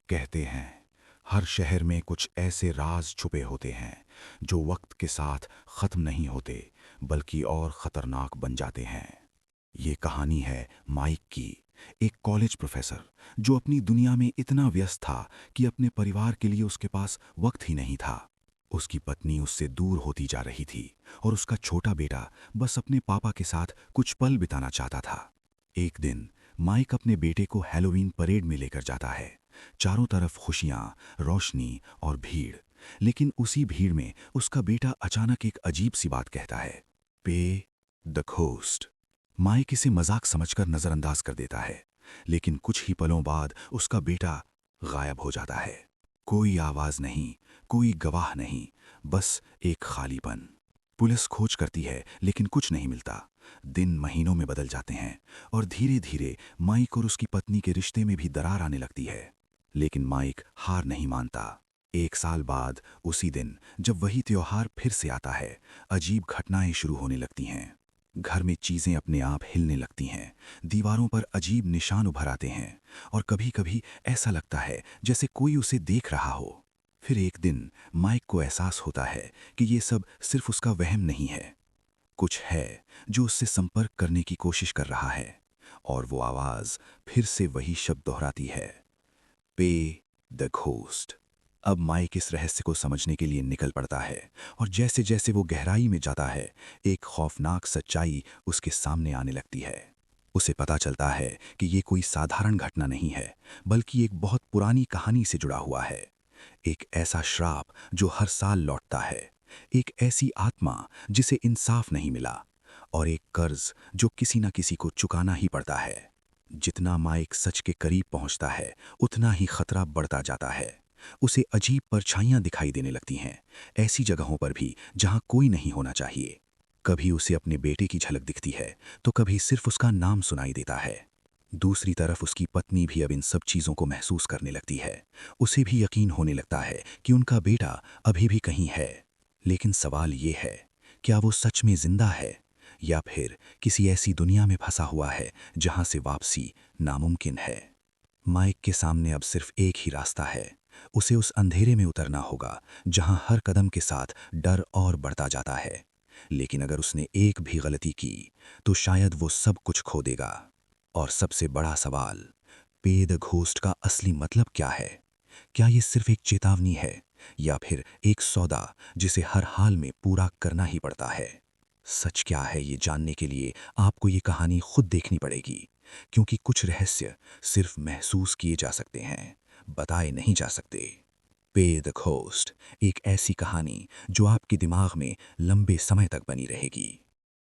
कहते हैं हर शहर में कुछ ऐसे राज छुपे होते हैं जो वक्त के साथ ख़त्म नहीं होते बल्कि और ख़तरनाक बन जाते हैं। ये कहानी है माइक की, एक कॉलेज प्रोफेसर जो अपनी दुनिया में इतना व्यस्त था कि अपने परिवार के लिए उसके पास वक्त ही नहीं था। उसकी पत्नी उससे दूर होती जा रही थी और उसका छोटा बेटा बस अपने पापा के साथ कुछ पल बिताना चाहता था। एक दिन माइक अपने बेटे को हैलोवीन परेड में लेकर जाता है। चारों तरफ खुशियां, रोशनी और भीड़। लेकिन उसी भीड़ में उसका बेटा अचानक एक अजीब सी बात कहता है, पे द घोस्ट। माइक इसे मजाक समझकर नजरअंदाज कर देता है, लेकिन कुछ ही पलों बाद उसका बेटा गायब हो जाता है। कोई आवाज नहीं, कोई गवाह नहीं, बस एक खालीपन। पुलिस खोज करती है लेकिन कुछ नहीं मिलता। दिन महीनों में बदल जाते हैं और धीरे धीरे माइक और उसकी पत्नी के रिश्ते में भी दरार आने लगती है। लेकिन माइक हार नहीं मानता। एक साल बाद उसी दिन जब वही त्योहार फिर से आता है, अजीब घटनाएं शुरू होने लगती हैं। घर में चीजें अपने आप हिलने लगती हैं, दीवारों पर अजीब निशान उभर आते हैं और कभी कभी ऐसा लगता है जैसे कोई उसे देख रहा हो। फिर एक दिन माइक को एहसास होता है कि ये सब सिर्फ उसका वहम नहीं है। कुछ है जो उससे संपर्क करने की कोशिश कर रहा है। और वो आवाज फिर से वही शब्द दोहराती है, पे द घोस्ट। अब माइक इस रहस्य को समझने के लिए निकल पड़ता है और जैसे जैसे वो गहराई में जाता है, एक खौफनाक सच्चाई उसके सामने आने लगती है। उसे पता चलता है कि ये कोई साधारण घटना नहीं है, बल्कि एक बहुत पुरानी कहानी से जुड़ा हुआ है। एक ऐसा श्राप जो हर साल लौटता है, एक ऐसी आत्मा जिसे इंसाफ नहीं मिला, और एक कर्ज जो किसी न किसी को चुकाना ही पड़ता है। जितना माइक सच के करीब पहुंचता है, उतना ही खतरा बढ़ता जाता है। उसे अजीब परछाइयां दिखाई देने लगती हैं, ऐसी जगहों पर भी जहां कोई नहीं होना चाहिए। कभी उसे अपने बेटे की झलक दिखती है, तो कभी सिर्फ उसका नाम सुनाई देता है। दूसरी तरफ उसकी पत्नी भी अब इन सब चीजों को महसूस करने लगती है। उसे भी यकीन होने लगता है कि उनका बेटा अभी भी कहीं है। लेकिन सवाल ये है, क्या वो सच में जिंदा है या फिर किसी ऐसी दुनिया में फंसा हुआ है जहां से वापसी नामुमकिन है। माइक के सामने अब सिर्फ एक ही रास्ता है। उसे उस अंधेरे में उतरना होगा जहां हर कदम के साथ डर और बढ़ता जाता है। लेकिन अगर उसने एक भी गलती की तो शायद वो सब कुछ खो देगा। और सबसे बड़ा सवाल, पे द घोस्ट का असली मतलब क्या है? क्या ये सिर्फ एक चेतावनी है या फिर एक सौदा जिसे हर हाल में पूरा करना ही पड़ता है? सच क्या है ये जानने के लिए आपको ये कहानी खुद देखनी पड़ेगी, क्योंकि कुछ रहस्य सिर्फ महसूस किए जा सकते हैं, बताए नहीं जा सकते। पे द घोस्ट, एक ऐसी कहानी जो आपके दिमाग में लंबे समय तक बनी रहेगी।